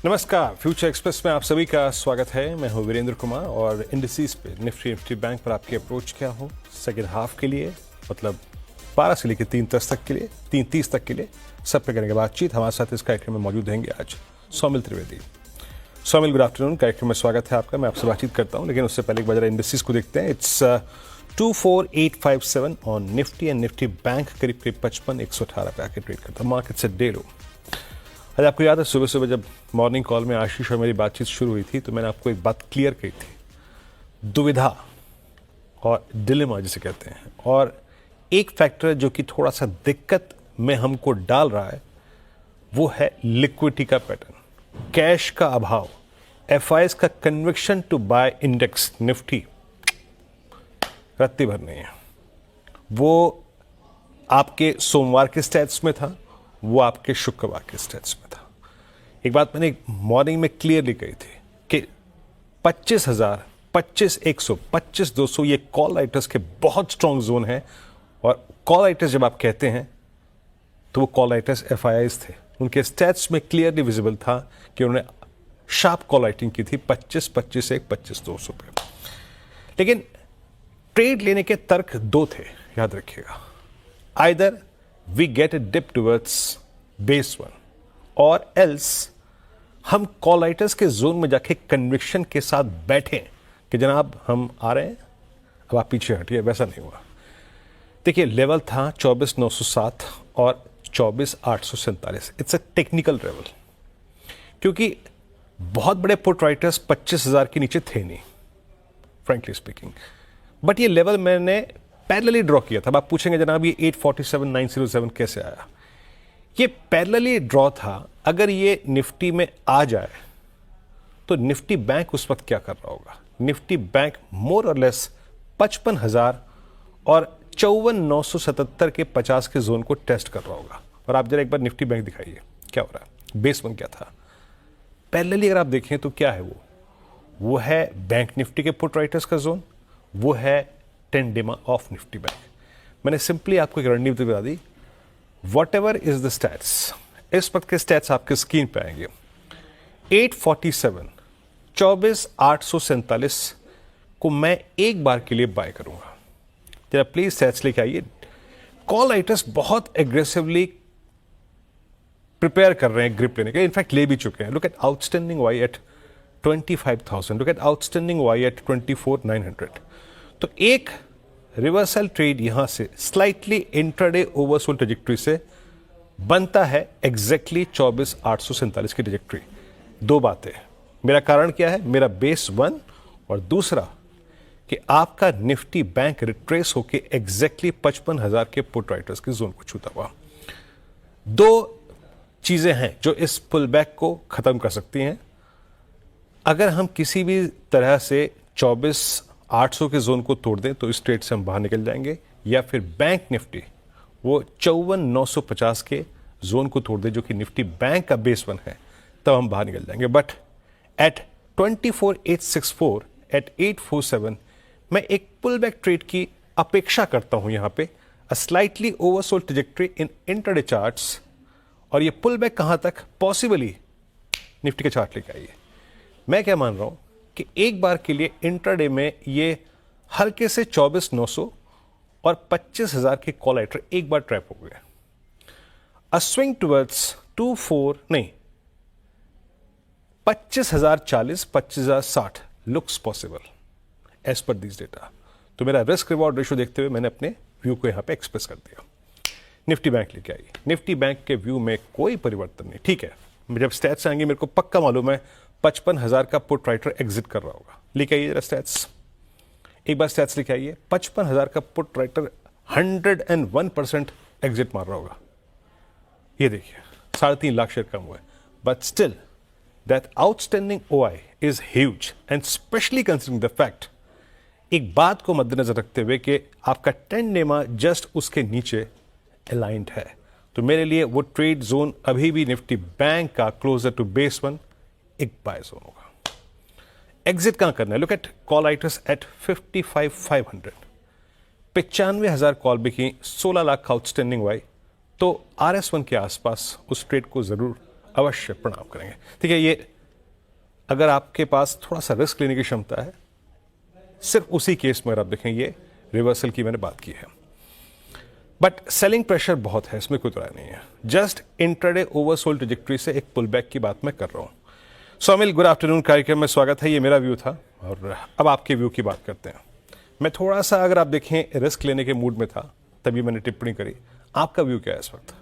नमस्कार, future express में आप सभी का स्वागत है। मैं हूं वीरेंद्र कुमार और इंडिसेस पे निफ्टी बैंक पर आपकी अप्रोच क्या हो सेकेंड हाफ के लिए, मतलब 12 से लेकर 3:10 तक के लिए, 3:30 तक के लिए सब पे करेंगे बातचीत। हमारे साथ इस कार्यक्रम में मौजूद रहेंगे आज सौमिल त्रिवेदी। Saumil, good afternoon. कार्यक्रम में स्वागत है आपका। मैं आपसे बातचीत करता हूँ, लेकिन उससे पहले एक बार जरा इंडिसेस को देखते हैं। It's 24857 on Nifty and Nifty bank करीब 55-118 पे आके ट्रेड करता है। मार्केट से डे लो। आज आपको याद है सुबह सुबह जब मॉर्निंग कॉल में आशीष और मेरी बातचीत शुरू हुई थी तो मैंने आपको एक बात क्लियर कही थी, दुविधा और डिलेमा जिसे कहते हैं। और एक फैक्टर जो कि थोड़ा सा दिक्कत में हमको डाल रहा है वो है लिक्विडिटी का पैटर्न, कैश का अभाव, एफआईएस का conviction to buy index Nifty रत्ती भर नहीं है। वो आपके सोमवार के स्टैट्स में था, वो आपके शुक्रवार के स्टैट्स में था। एक बात मैंने मॉर्निंग में क्लियरली कही थी कि 25,000, 25,100, 25,200 ये कॉल राइटर्स के बहुत स्ट्रॉन्ग जोन है। और कॉल राइटर्स जब आप कहते हैं तो वो कॉल राइटर्स एफआईआईज थे। उनके स्टैट्स में क्लियरली विजिबल था कि उन्होंने शार्प कॉल राइटिंग की थी 25,1, 25,200 पे। लेकिन ट्रेड लेने के तर्क दो थे, याद रखिएगा। Either we get a dip towards base one और एल्स हम कॉल राइटर्स के जोन में जाके कन्विक्शन के साथ बैठे कि जनाब हम आ रहे हैं, अब आप पीछे हटिए। वैसा नहीं हुआ। देखिए, लेवल था 24,907 और 24,847। इट्स अ टेक्निकल लेवल, क्योंकि बहुत बड़े पुट राइटर्स 25,000 के नीचे थे नहीं, फ्रेंकली स्पीकिंग। बट ये लेवल मैंने पैरेलली ड्रॉ किया था। अब आप पूछेंगे जनाब ये 847,907 कैसे आया? ये पैरेलली ड्रॉ था। अगर ये निफ्टी में आ जाए तो निफ्टी बैंक उस वक्त क्या कर रहा होगा? निफ्टी बैंक मोर और लेस 55,000 और 54,977 के 50 के जोन को टेस्ट कर रहा होगा। और आप जरा एक बार निफ्टी बैंक दिखाइए क्या हो रहा है। बेस वन क्या था? पैरेलली अगर आप देखें तो क्या है वो है बैंक निफ्टी के पुट राइटर्स का जोन, वो है 10 डेमा ऑफ निफ्टी बैंक। मैंने सिंपली आपको एक रणनीति बता दी। Whatever is the stats, इस वक्त के स्टैट्स आपके स्क्रीन पे आएंगे। 847, 24,847 को मैं एक बार के लिए बाय करूंगा। जरा प्लीज स्टैट्स लेके आइए। कॉल राइटर्स बहुत एग्रेसिवली प्रिपेयर कर रहे हैं ग्रिप लेने के, इनफैक्ट ले भी चुके हैं। Look at outstanding Y at 25,000, look at outstanding Y at 24,900। तो एक रिवर्सल ट्रेड यहां से स्लाइटली इंट्राडे ओवरसोल्ड ट्रेजेक्टरी से बनता है एग्जैक्टली 24,847 की ट्रेजेक्टरी। दो बातें, मेरा कारण क्या है, मेरा बेस वन, और दूसरा कि आपका निफ्टी बैंक रिट्रेस होके एग्जैक्टली 55,000 के पुट राइटर्स के जोन को छूता हुआ। दो चीजें हैं जो इस पुल बैक को खत्म कर सकती हैं। अगर हम किसी भी तरह से 24,800 के जोन को तोड़ दें तो इस ट्रेड से हम बाहर निकल जाएंगे, या फिर बैंक निफ्टी वो 54,950 के जोन को तोड़ दे जो कि निफ्टी बैंक का बेस वन है, तब हम बाहर निकल जाएंगे। बट एट 24,864, एट 847 मैं एक पुल बैक ट्रेड की अपेक्षा करता हूं। यहां पे a slightly oversold trajectory in intraday charts. और ये पुल बैक कहां तक? पॉसिबली निफ्टी के चार्ट लेके आइए। मैं क्या मान रहा हूं कि एक बार के लिए इंट्राडे में ये हल्के से 24,900 और 25,000 के कॉल राइटर एक बार ट्रैप हो गए। A swing towards 25,040, 25,060 looks possible as per this data. तो मेरा रिस्क रिवॉर्ड रेशियो देखते हुए मैंने अपने व्यू को यहां पे एक्सप्रेस कर दिया। निफ्टी बैंक लेके आई। निफ्टी बैंक के व्यू में कोई परिवर्तन नहीं, ठीक है। जब स्टैट्स आएंगे मेरे को पक्का मालूम है 55,000 का पुट राइटर एग्जिट कर रहा होगा। लेके आइए जरा स्टैट्स, एक बार स्टैट्स लेके आइए। 55,000 का पुट राइटर 101% एग्जिट मार रहा होगा। ये देखिए 3.5 लाख शेयर कम हुआ है, but still that outstanding OI is huge and specially considering the fact, एक बात को मद्देनजर रखते हुए कि आपका 10 डेमा जस्ट उसके नीचे अलाइंड है। तो मेरे लिए वो ट्रेड जोन अभी भी निफ्टी बैंक का क्लोजर टू बेस वन एक बाय जोन होगा। एग्जिट कहां करना है? Look at call writers at 55,500, 95,000 call बिकी, 16 लाख आउटस्टैंडिंग वाई। तो RS1 के आसपास उस ट्रेड को जरूर अवश्य प्रणाम करेंगे। ठीक है, ये अगर आपके पास थोड़ा सा रिस्क लेने की क्षमता है, सिर्फ उसी केस में अगर आप देखें, ये रिवर्सल की मैंने बात की है। बट सेलिंग प्रेशर बहुत है, इसमें कोई राय नहीं है। जस्ट इंट्राडे ओवरसोल्ड ट्रैजेक्टरी से एक पुल बैक की बात मैं कर रहा हूं। सोमिल, गुड आफ्टरनून कार्यक्रम में स्वागत है। ये मेरा व्यू था और अब आपके व्यू की बात करते हैं। मैं थोड़ा सा, अगर आप देखें, रिस्क लेने के मूड में था, तभी मैंने टिप्पणी करी। आपका व्यू क्या है इस वक्त?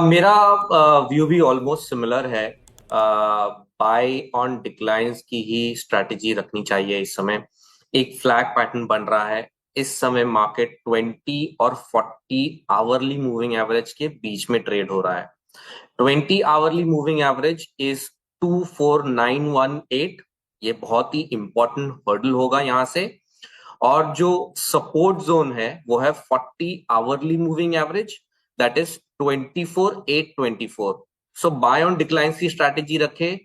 मेरा व्यू भी ऑलमोस्ट सिमिलर है। बाय ऑन डिक्लाइंस की ही स्ट्रैटेजी रखनी चाहिए इस समय। एक फ्लैग पैटर्न बन रहा है इस समय। मार्केट 20 और 40 आवरली मूविंग एवरेज के बीच में ट्रेड हो रहा है। 20 आवरली मूविंग एवरेज इज 24918। ये बहुत ही इंपॉर्टेंट हर्डल होगा यहां से। और जो सपोर्ट जोन है वो है 40 hourly moving average, that is 24824। So buy on decline की स्ट्रैटेजी रखे।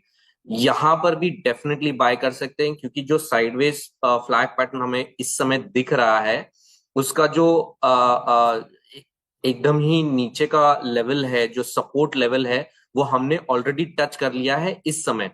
यहां पर भी डेफिनेटली बाय कर सकते हैं, क्योंकि जो साइडवेज फ्लैग पैटर्न हमें इस समय दिख रहा है उसका जो एकदम ही नीचे का लेवल है, जो सपोर्ट लेवल है, वो हमने ऑलरेडी टच कर लिया है इस समय।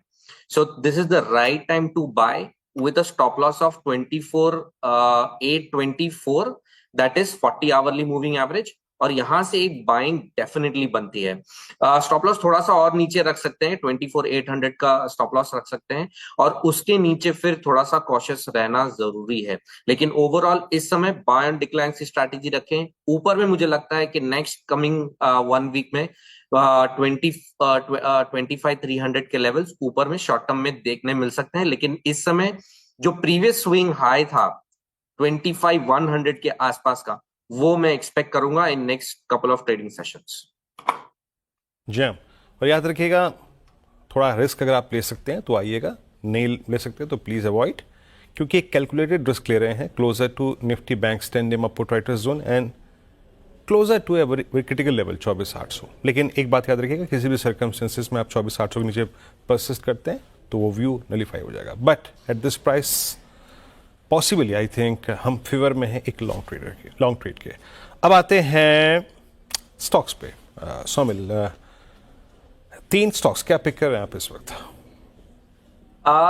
So this is the right time to buy with a stop loss of 24,824, that is 40 hourly moving average। और यहां से एक बाइंग डेफिनेटली बनती है। स्टॉप लॉस थोड़ा सा और नीचे रख सकते हैं, 24,800 का स्टॉप लॉस रख सकते हैं, और उसके नीचे फिर थोड़ा सा कॉशियस रहना जरूरी है। लेकिन ओवरऑल इस समय बाय एंड डिक्लाइन की स्ट्रैटेजी रखें। ऊपर में मुझे लगता है कि नेक्स्ट कमिंग 1 वीक में 25,300 के लेवल्स ऊपर में शॉर्ट टर्म में देखने मिल सकते हैं। लेकिन इस समय जो प्रीवियस स्विंग हाई था 25,100 के आसपास का, वो मैं एक्सपेक्ट करूंगा in next couple of trading sessions. जी हाँ, और याद रखिएगा, थोड़ा रिस्क अगर आप ले सकते हैं तो आइएगा, नहीं ले सकते तो प्लीज अवॉइड, क्योंकि एक कैलकुलेटेड रिस्क ले रहे हैं closer to Nifty bank stand up writers zone and closer to a very critical level 24,800। लेकिन एक बात याद रखिएगा, किसी भी सर्कमस्टेंसेस में आप 24,800 के नीचे परसिस्ट करते हैं तो वो व्यू नलीफाई हो जाएगा। But at this price possibly I think हम फेवर में हैं एक लॉन्ग ट्रेड के। अब आते हैं स्टॉक्स पे। सोमिल, 3 स्टॉक्स क्या पिक कर रहे हैं आप इस वक्त?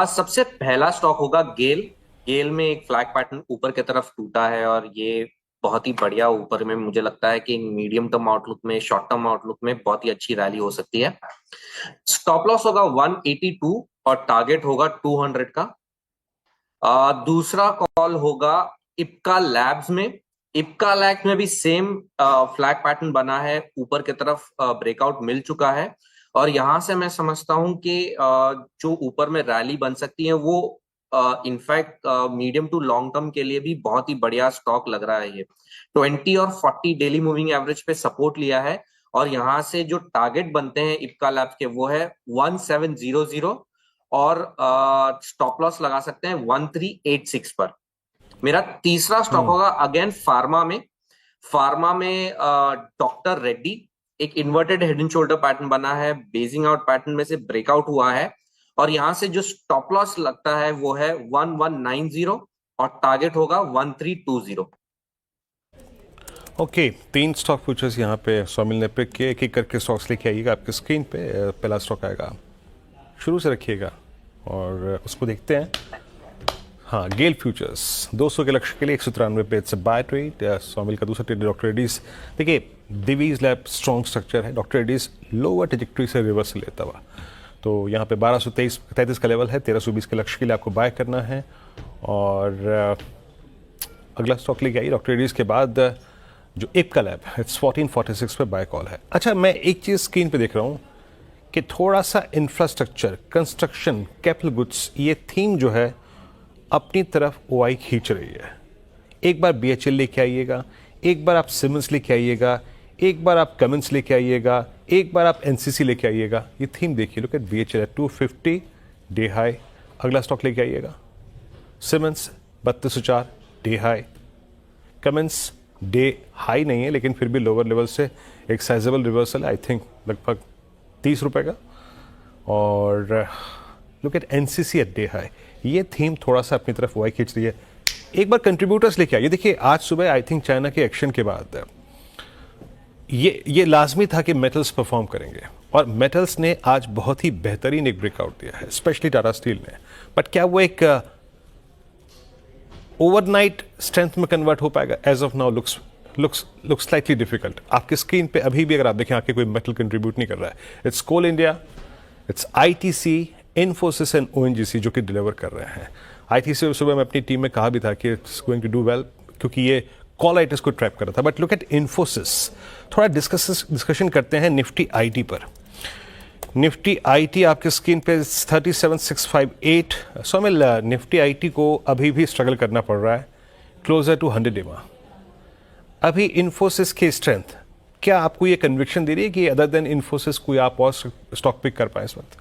सबसे पहला स्टॉक होगा गेल। गेल में एक फ्लैग पैटर्न ऊपर की तरफ टूटा है और ये बहुत ही बढ़िया ऊपर में, मुझे लगता है कि मीडियम टर्म आउटलुक में, शॉर्ट टर्म आउटलुक में बहुत ही अच्छी रैली हो सकती है। स्टॉप लॉस होगा 182 और टारगेट होगा 200 का। दूसरा कॉल होगा इप्का लैब्स में। इप्का लैब्स में भी सेम फ्लैग पैटर्न बना है, ऊपर की तरफ ब्रेकआउट मिल चुका है, और यहां से मैं समझता हूं कि जो ऊपर में रैली बन सकती है वो in fact medium to long term के लिए भी बहुत ही बढ़िया स्टॉक लग रहा है। ये 20 और 40 डेली मूविंग एवरेज पे सपोर्ट लिया है, और यहां से जो टारगेट बनते हैं इप्का लैब्स के वो है 1700, और स्टॉप लॉस लगा सकते हैं 1386 पर। मेरा तीसरा स्टॉक होगा अगेन फार्मा में। फार्मा में डॉक्टर रेड्डी, एक inverted head and shoulder pattern बना है, बेजिंग आउट पैटर्न में से ब्रेकआउट हुआ है, और यहां से जो स्टॉप लॉस लगता है वो है 1190 और टारगेट होगा 1320। ओके, 3 स्टॉक फ्यूचर्स यहाँ पे सोमिल ने पिक किए। एक एक करके स्टॉक्स लेके आइएगा आपकी स्क्रीन पे। पहला स्टॉक आएगा, शुरू से रखिएगा और उसको देखते हैं। हाँ, गेल फ्यूचर्स 200 के लक्ष्य के लिए 193 पे इट्स बाय ट्रेड। सोमिल का दूसरा ट्रेड डॉक्टर रेड्डीज। देखिए, दिवीज लैब स्ट्रॉन्ग स्ट्रक्चर है, डॉक्टर रेड्डीज लोअर ट्रैजेक्टरी से रिवर्सल लेता हुआ, तो यहाँ पे 1233 का लेवल है, 1320 के लक्ष्य के लिए आपको बाय करना है। और अगला स्टॉक लेके आई डॉक्टर रेड्डीज के बाद जो इप्का लैब, इट्स 1446 पे बाय कॉल है। अच्छा, मैं एक चीज़ स्क्रीन पे देख रहा हूँ कि थोड़ा सा इंफ्रास्ट्रक्चर, कंस्ट्रक्शन, कैपिटल गुड्स, ये थीम जो है अपनी तरफ ओआई खींच रही है। एक बार बीएचएल लेके आइएगा, एक बार आप सिमेंस लेके आइएगा, एक बार आप कमिंस लेके आइएगा, एक बार आप एनसीसी लेके आइएगा। ये थीम देखिए, look at BHEL at 250 day high. अगला स्टॉक लेके आइएगा, Siemens 3204 day high. Cummins day high नहीं है, लेकिन फिर भी लोअर लेवल से एक साइजेबल रिवर्सल, आई थिंक लगभग 30 रुपए का। और look at NCC at day high. ये थीम थोड़ा सा अपनी तरफ वाई खींच रही है। एक बार कंट्रीब्यूटर्स लेके आइए। देखिए, आज सुबह आई थिंक चाइना के एक्शन के बाद ये लाजमी था कि मेटल्स परफॉर्म करेंगे, और मेटल्स ने आज बहुत ही बेहतरीन एक ब्रेकआउट दिया है, स्पेशली टाटा स्टील ने। बट क्या वो एक ओवरनाइट स्ट्रेंथ में कन्वर्ट हो पाएगा? As of now looks slightly difficult. आपकी स्क्रीन पे अभी भी अगर आप देखें, आके कोई मेटल कंट्रीब्यूट नहीं कर रहा है। It's Coal India, it's ITC, Infosys and ONGC जो कि डिलीवर कर रहे हैं। आईटीसी सुबह मैं अपनी टीम में कहा भी था कि it's going to do well, क्योंकि ये कॉलाइटिस को ट्रैप कर रहा था। But look at Infosys. थोड़ा डिस्कशन करते हैं निफ्टी आईटी पर। निफ्टी आईटी आपके स्क्रीन पे 37,658। सोमिल, निफ्टी आईटी को अभी भी स्ट्रगल करना पड़ रहा है, क्लोजर टू 100 डेमा। अभी इन्फोसिस की स्ट्रेंथ क्या आपको ये कन्विक्शन दे रही है कि अदर देन इन्फोसिस कोई आप और स्टॉक पिक कर पाए इस वक्त?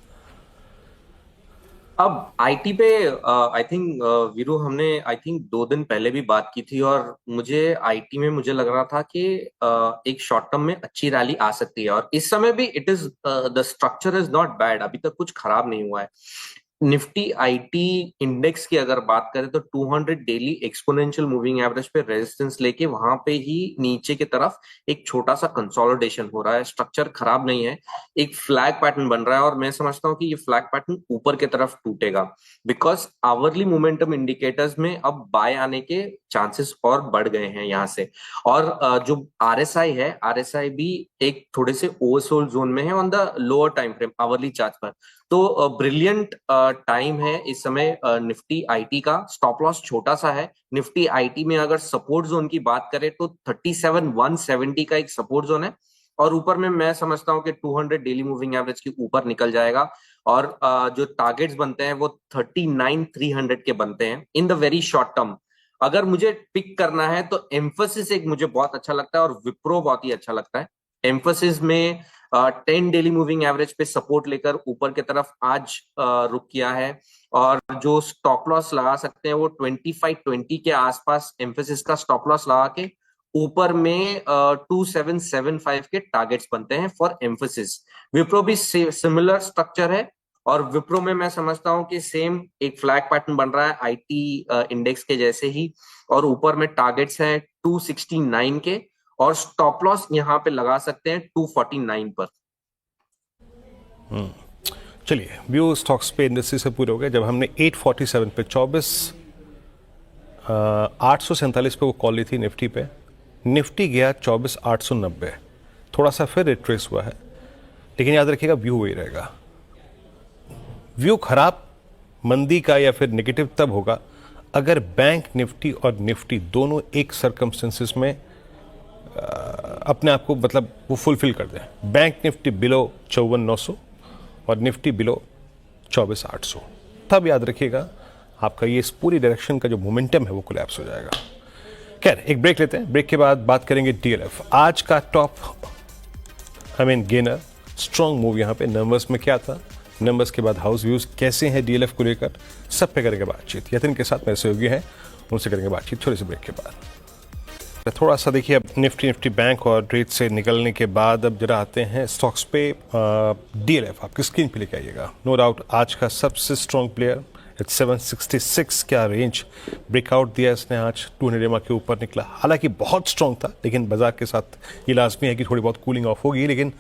अब आईटी पे आई थिंक वीरू, हमने आई थिंक 2 दिन पहले भी बात की थी, और मुझे आईटी में मुझे लग रहा था कि एक शॉर्ट टर्म में अच्छी रैली आ सकती है, और इस समय भी it is the structure is not bad, अभी तक कुछ खराब नहीं हुआ है। निफ्टी आईटी इंडेक्स की अगर बात करें तो 200 डेली एक्सपोनेंशियल मूविंग एवरेज पे रेजिस्टेंस लेके वहां पे ही नीचे की तरफ एक छोटा सा कंसोलिडेशन हो रहा है। स्ट्रक्चर खराब नहीं है, एक फ्लैग पैटर्न बन रहा है, और मैं समझता हूं कि ये फ्लैग पैटर्न ऊपर की तरफ टूटेगा, बिकॉज आवरली मोमेंटम इंडिकेटर्स में अब बाय आने के चांसेस और बढ़ गए हैं यहाँ से। और जो आरएसआई है, आरएसआई भी एक थोड़े से ओवरसोल्ड जोन में है on the lower time frame hourly chart पर। तो ब्रिलियंट टाइम है इस समय निफ्टी आईटी का। स्टॉप लॉस छोटा सा है निफ्टी आईटी में। अगर सपोर्ट जोन की बात करें तो 37,170 का एक सपोर्ट जोन है, और ऊपर में मैं समझता हूं कि 200 डेली मूविंग एवरेज के ऊपर निकल जाएगा, और जो टारगेट्स बनते हैं वो 39,300 के बनते हैं in the very short term. अगर मुझे पिक करना है तो एम्फोसिस एक मुझे बहुत अच्छा लगता है, और विप्रो बहुत ही अच्छा लगता है। एम्फोसिस में 10 डेली मूविंग एवरेज पे सपोर्ट लेकर ऊपर की तरफ आज रुक किया है, और जो स्टॉप लॉस लगा सकते हैं वो 2520 के आसपास एम्फोसिस का स्टॉप लॉस लगा के ऊपर में 2775 के टारगेट्स बनते हैं फॉर एम्फोसिस। विप्रो भी सिमिलर स्ट्रक्चर है, और विप्रो में मैं समझता हूं कि सेम एक फ्लैग पैटर्न बन रहा है आईटी इंडेक्स के जैसे ही, और ऊपर में टारगेट्स हैं 269 के, और स्टॉप लॉस यहां पे लगा सकते हैं 249 पर। चलिए, व्यू स्टॉक्स पे इंडस्ट्री से पूरे हो गए। जब हमने 847 पे 847 पे वो कॉल ली थी निफ्टी पे, निफ्टी गया 24,890, थोड़ा सा फिर रिट्रेस हुआ है, लेकिन याद रखिएगा व्यू वही रहेगा। व्यू खराब मंदी का या फिर नेगेटिव तब होगा अगर बैंक निफ्टी और निफ्टी दोनों एक सर्कमस्टेंसेस में अपने आप को मतलब वो फुलफिल कर दें। बैंक निफ्टी बिलो 54,900 और निफ्टी बिलो 24,800, तब याद रखिएगा आपका ये इस पूरी डायरेक्शन का जो मोमेंटम है वो कोलैप्स हो जाएगा। खैर, एक ब्रेक लेते हैं, ब्रेक के बाद बात करेंगे डीएलएफ। आज का टॉप गेनर, स्ट्रॉन्ग मूव यहाँ पे। नंबर्स में क्या था, नंबर्स के बाद हाउस व्यूज कैसे हैं डीएलएफ को लेकर, सब पे करेंगे बातचीत। यतिन के साथ मेरे सहयोगी हैं, उनसे करेंगे बातचीत छोटे से ब्रेक के बाद। थोड़ा सा देखिए, अब निफ्टी बैंक और ट्रेड से निकलने के बाद अब जरा आते हैं स्टॉक्स पे। डीएलएफ आपकी स्क्रीन पे लेके आइएगा। नो डाउट आज का सबसे स्ट्रॉन्ग प्लेयर, इट्स 766 क्या रेंज ब्रेकआउट दिया इसने आज, 200 EMA के ऊपर निकला। हालांकि बहुत स्ट्रॉन्ग था, लेकिन बाजार के साथ ये लाजमी है कि थोड़ी बहुत कूलिंग ऑफ होगी। लेकिन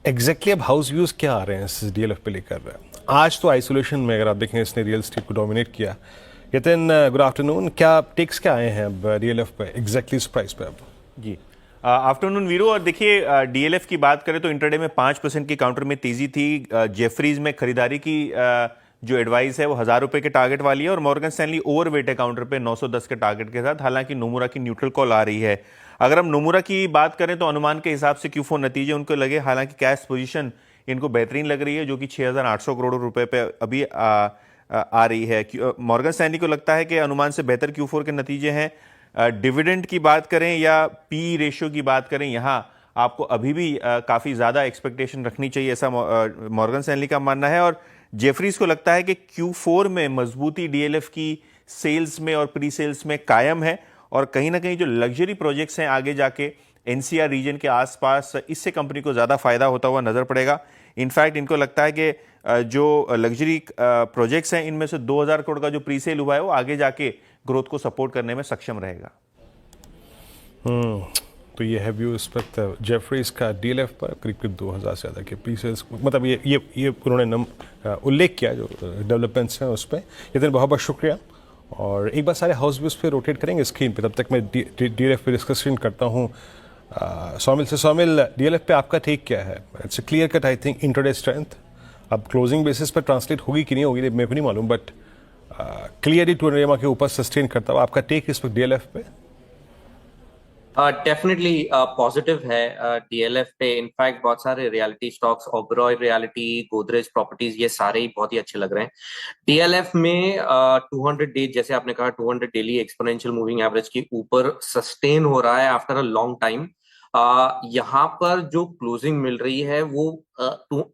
एग्जैक्टली अब हाउस व्यूज क्या आ रहे हैं इस डीएलएफ पे लेकर? आज तो आइसोलेशन में अगर आप देखें इसने रियल एस्टेट को डोमिनेट किया। Yatin, good afternoon. क्या टेक्स क्या आए हैं अब डीएलएफ पे एग्जैक्टली इस प्राइस पे अब? जी, आफ्टरनून वीरू। और देखिए, डीएलएफ की बात करें तो इंटरडे में 5% की काउंटर में तेजी थी। जेफरीज में खरीदारी की जो एडवाइस है वो 1,000 रुपये के टारगेट वाली है, और मॉर्गन स्टैनली ओवरवेट है काउंटर पे 910 के टारगेट के साथ। हालांकि नोमुरा की न्यूट्रल कॉल आ रही है। अगर हम नोमुरा की बात करें तो अनुमान के हिसाब से Q4 नतीजे उनको लगे, हालांकि कैश पोजीशन इनको बेहतरीन लग रही है, जो कि 6,800 करोड़ रुपए पे अभी आ रही है। मॉर्गन स्टैनली को लगता है कि अनुमान से बेहतर Q4 के नतीजे हैं। डिविडेंड की बात करें या पी रेशियो की बात करें, यहाँ आपको अभी भी काफ़ी ज़्यादा एक्सपेक्टेशन रखनी चाहिए, ऐसा मॉर्गन स्टैनली का मानना है। और जेफरीज को लगता है कि Q4 में मजबूती डीएलएफ की सेल्स में और प्री सेल्स में कायम है, और कहीं ना कहीं जो लग्जरी प्रोजेक्ट्स हैं आगे जाके एनसीआर रीजन के आसपास, इससे कंपनी को ज़्यादा फायदा होता हुआ नजर पड़ेगा। इनफैक्ट इनको लगता है कि जो लग्जरी प्रोजेक्ट्स हैं इनमें से 2,000 करोड़ का जो प्री सेल हुआ है वो आगे जाके ग्रोथ को सपोर्ट करने में सक्षम रहेगा। तो ये है व्यू इस वक्त जेफरीज का डीएलएफ पर करीब करीब 2000 से ज़्यादा के पीसेस, मतलब ये उन्होंने उल्लेख किया जो डेवलपमेंट्स हैं उस पर। ये बहुत बहुत शुक्रिया। और एक बार सारे हाउस व्यूज़ पे रोटेट करेंगे स्क्रीन पे, तब तक मैं डीएलएफ पे डिस्कशन करता हूँ सौमिल से। सौमिल, डीएलएफ पे आपका टेक क्या है? It's a clear cut I think intraday strength. अब क्लोजिंग बेसिस पर ट्रांसलेट होगी कि नहीं होगी मेरे को नहीं मालूम, बट क्लियरली 200 के ऊपर सस्टेन करता हुआ आपका टेक इस वक्त डीएलएफ पे? डेफिनेटली पॉजिटिव है डीएलएफ पे। इनफैक्ट बहुत सारे reality stocks, Oberoi reality, Godrej properties, ये सारे ही बहुत ही अच्छे लग रहे हैं। डीएलएफ में 200 डे, जैसे आपने कहा, 200 डेली एक्सपोनेंशियल मूविंग एवरेज के ऊपर सस्टेन हो रहा है आफ्टर अ लॉन्ग टाइम। यहाँ पर जो क्लोजिंग मिल रही है वो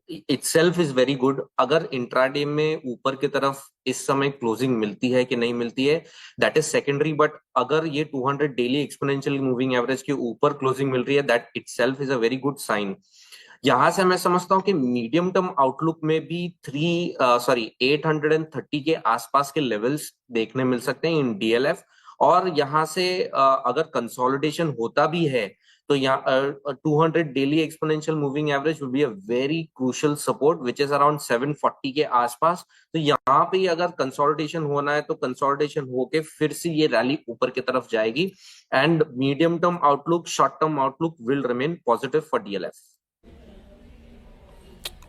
इटसेल्फ इज वेरी गुड। अगर इंट्राडे में ऊपर की तरफ इस समय क्लोजिंग मिलती है कि नहीं मिलती है, दैट इज सेकेंडरी, बट अगर ये 200 डेली एक्सपोनेंशियल मूविंग एवरेज के ऊपर क्लोजिंग मिल रही है, that itself is a very good sign. यहां से मैं समझता हूं कि मीडियम टर्म आउटलुक में भी 830 के आसपास के लेवल्स देखने मिल सकते हैं इन डीएलएफ। और यहां से अगर कंसोलिडेशन होता भी है तो यहाँ 200 daily exponential moving average will be a very crucial support which is around 740 के आसपास। तो यहाँ पे अगर कंसोलिडेशन होना है तो कंसोलिडेशन होके फिर से ये रैली ऊपर की तरफ जाएगी। And medium term outlook, short term outlook will remain positive for DLF.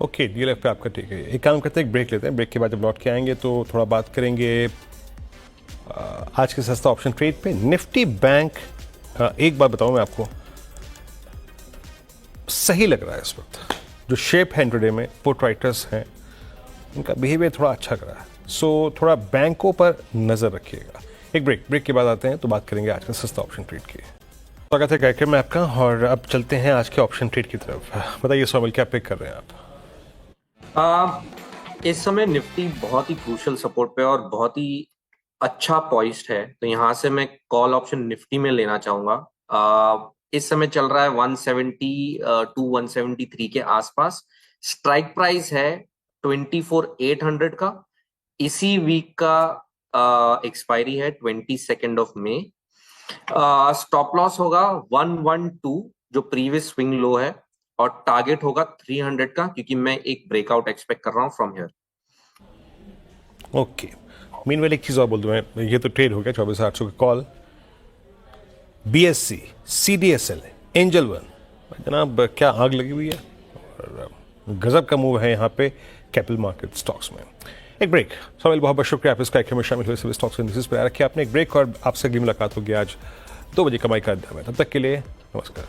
Okay, DLF पे आपका ठीक है। एक काम करते हैं, एक ब्रेक लेते हैं। ब्रेक के बाद जब लौट के आएंगे तो थोड़ा बात करेंगे आज के सस्ता ऑप्शन ट्रेड पे। निफ्टी बैंक, एक बात बताऊं मैं आपको, सही लग रहा है इस वक्त। जो शेप है इंट्राडे में, पुट राइटर्स हैं, उनका बिहेवियर थोड़ा अच्छा कर रहा है। सो थोड़ा बैंकों पर नजर रखिएगा। एक ब्रेक के बाद आते हैं तो बात करेंगे आज का सस्ता ऑप्शन ट्रेड की। स्वागत है कार्यक्रम में आपका, और अब चलते हैं आज के ऑप्शन ट्रेड की तरफ। बताइए सौमिल, क्या पिक कर रहे हैं आप? इस समय निफ्टी बहुत ही क्रूशियल सपोर्ट पे और बहुत ही अच्छा पॉइस्ड है, तो यहां से मैं कॉल ऑप्शन निफ्टी में लेना चाहूंगा। इस समय चल रहा है 170 टू 173 के आसपास। स्ट्राइक प्राइस है 24,800 का। इसी वीक का एक्सपायरी है 22 ऑफ मई। स्टॉप लॉस होगा 112 जो प्रीवियस स्विंग लो है, और टारगेट होगा 300 का, क्योंकि मैं एक ब्रेकआउट एक्सपेक्ट कर रहा हूं फ्रॉम हियर। ओके, मीनवेल एक चीज और बोल दूं मैं, ये तो ट्रेड हो गया 24,800 का call. BSc, CDSL, angel one, जनाब क्या आग लगी हुई है, और गजब का मूव है यहाँ पे कैपिटल मार्केट स्टॉक्स में। एक ब्रेक। सौमिल, बहुत बहुत शुक्रिया आप इस कार्यक्रम में शामिल हुए सभी स्टॉक्स इंडिसेस पर रखे आपने। एक ब्रेक और आपसे अगली मुलाकात होगी आज 2 बजे कमाई का अड्डा में। तब तक के लिए नमस्कार।